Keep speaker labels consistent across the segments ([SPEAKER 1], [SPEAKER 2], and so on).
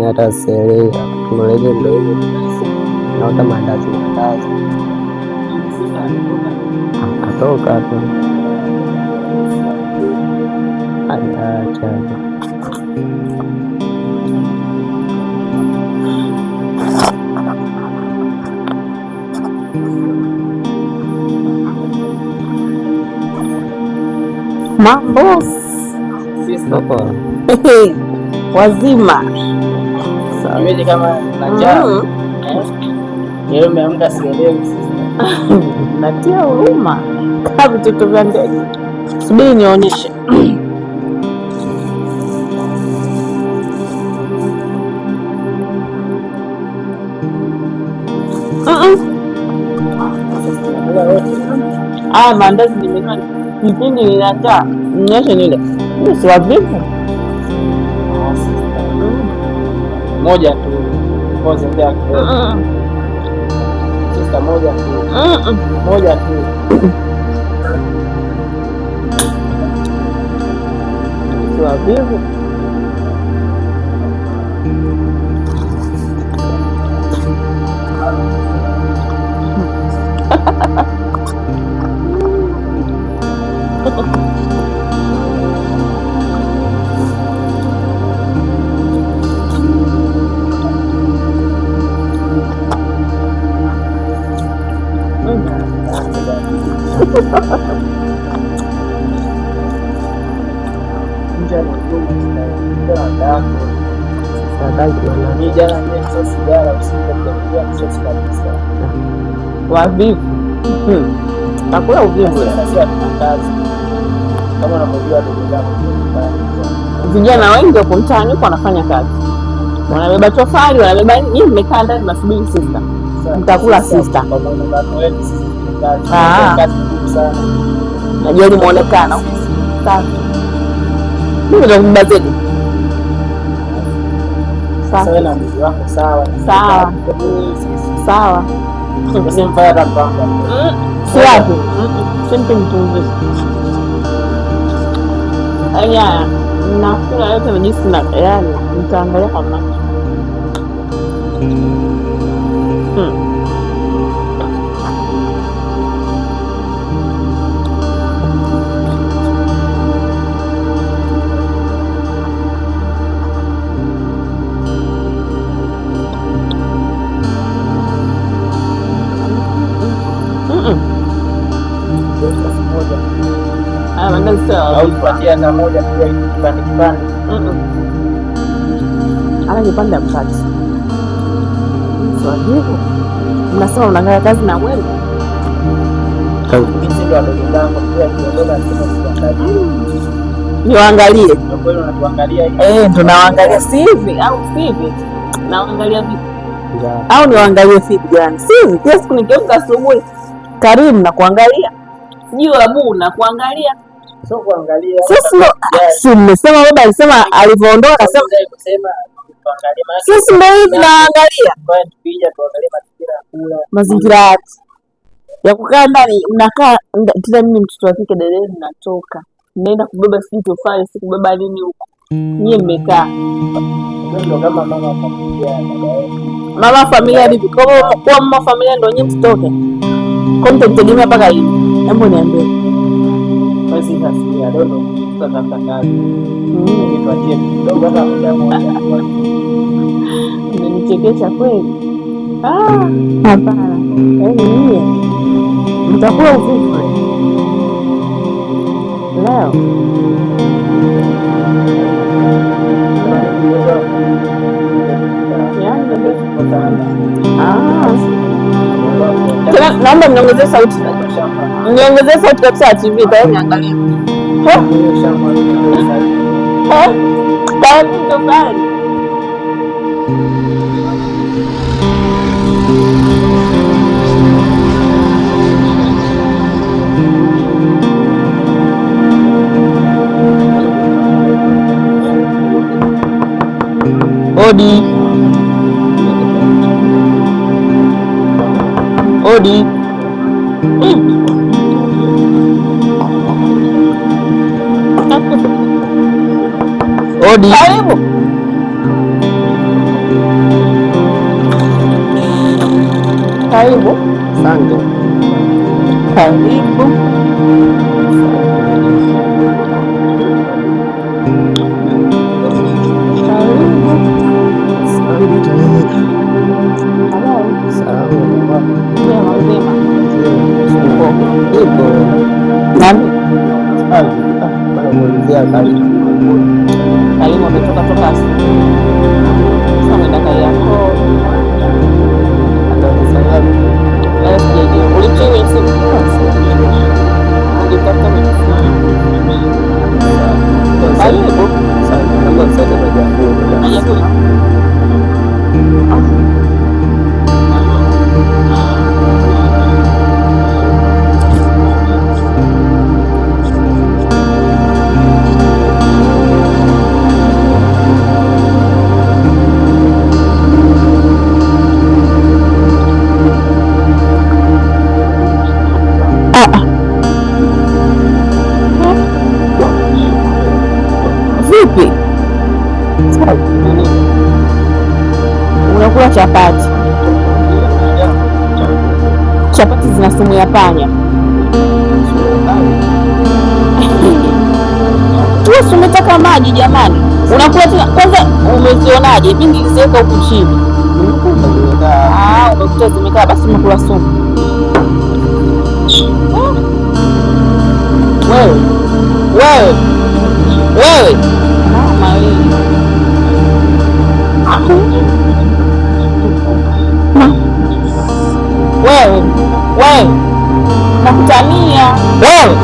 [SPEAKER 1] Hata sielewi tumalize, ndo hivyo naota mandazi atoka tu acha
[SPEAKER 2] mambo wazima
[SPEAKER 3] kama umeamka sielewi.
[SPEAKER 2] natia huruma kaa vitoto vya ndege. Subiri nionyeshe. Aya, maandazi nimenua kipindi ninataa, mnyeshe nile si wavivu
[SPEAKER 3] moja tu sista moja tu
[SPEAKER 2] si wavivu. Wavivu takula uvivu. Vijana wengi wako mtaani huko wanafanya kazi, wanabeba tofali, wanabeba nini, mmekaa ndani nasubiri sista, mtakula sista. Najua limuonekana safi. Mimi ndo mbazeti sawa. Si wapi simpi mtunzi aya nakula yote najisi na yani nitaangalia kwa macho. Ana kipande ya mkate. Swahivu mnasema unaangalia kazi na mwendo niwaangalie, ndo nawaangalia si hivi au si hivi, nawaangalia vipi au niwaangalie vipi? Jani si hivi, kila siku nikiamka asubuhi Karimu na kuangalia sijui Abu na kuangalia.
[SPEAKER 3] Sio kuangalia.
[SPEAKER 2] Si mmesema baba alisema alivyoondoka akasema sisi ndio hivi naangalia. Mazingira ya kukaa ndani, mnakaa tena. Mimi mtoto wa kike dada natoka naenda kubeba sijui tofali, si kubeba nini huko. Nyie mmekaa
[SPEAKER 3] ndio kama mama familia.
[SPEAKER 2] Mama familia vipi? Kwa mama familia ndio nyie mtoke. Kwa mtegemea mpaka hivi. Hebu niambie.
[SPEAKER 3] Basi nasikia leo tutatafuta kazi. Tuachie kidogo hata muda mmoja.
[SPEAKER 2] Unanichekesha kweli? Hapana. Nyie mtakuwa uvivu leo. Naomba mniongezee sauti. Mniongezee sauti kabisa ya TV tayari niangalie. Odi. Odi. Hodi. Karibu. Karibu.
[SPEAKER 1] Asante.
[SPEAKER 2] Karibu. Karibu ametoka toka asubuhi. Sasa ameenda kai yako. Ulimcheki simu? Ungetafuta mimi. Karibu. Hajakula. Vipi? Unakula chapati? Chapati zina sumu ya panya. Wewe umetaka maji jamani? Unakula tena kwanza, umezionaje? Mingi ziweka huku chini. Umekuta zimekaa, basi umekula sumu. Wewe mama wewe nakutania wewe.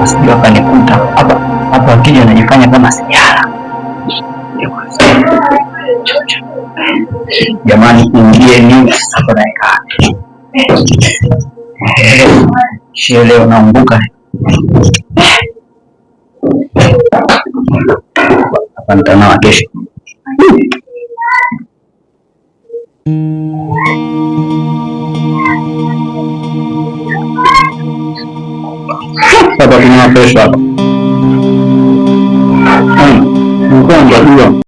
[SPEAKER 4] wasije wakanikuta hapa akija anajifanya kama sijala. Jamani, ingieni hapa naeka shie leo naumbuka hapa, nitanawa kesho. Hapa kuna pesa hapa.